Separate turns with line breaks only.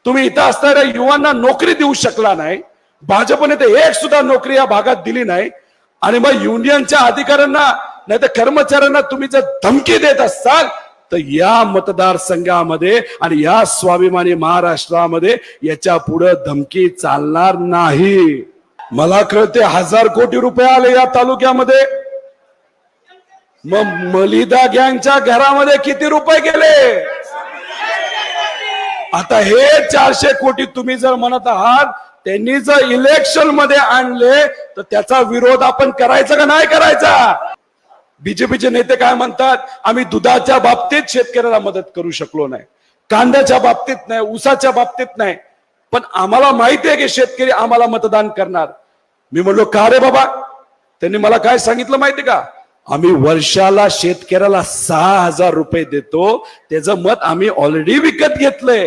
तुम्ही इथं असणाऱ्या युवांना नोकरी देऊ शकला नाही, भाजपने तर एक सुद्धा नोकरी या भागात दिली नाही, आणि मग युनियनच्या अधिकाऱ्यांना नाही तर कर्मचाऱ्यांना तुम्ही जर धमकी देत असाल तर या मतदारसंघामध्ये आणि या स्वाभिमानी महाराष्ट्रामध्ये याच्या पुढे धमकी चालणार नाही. मला कळते 1000 कोटी रुपये आले या तालुक्यामध्ये, मग मलिदा गँगच्या घरामध्ये किती रुपये गेले? आता हे 400 कोटी तुम्ही जर म्हणत आहात त्यांनी जर इलेक्शन मध्ये आणले तर त्याचा विरोध आपण करायचा का नाही करायचा? बीजेपीचे नेते काय म्हणतात, आम्ही दुधाच्या बाबतीत शेतकऱ्याला मदत करू शकलो नाही, कांद्याच्या बाबतीत नाही, ऊसाच्या बाबतीत नाही, पण आम्हाला माहिती आहे की शेतकरी आम्हाला मतदान करणार. मी म्हणलो का रे बाबा? त्यांनी मला काय सांगितलं माहिती का, आम्ही वर्षाला शेतकऱ्याला 6000 रुपये देतो, त्याचं मत आम्ही ऑलरेडी विकत घेतलंय.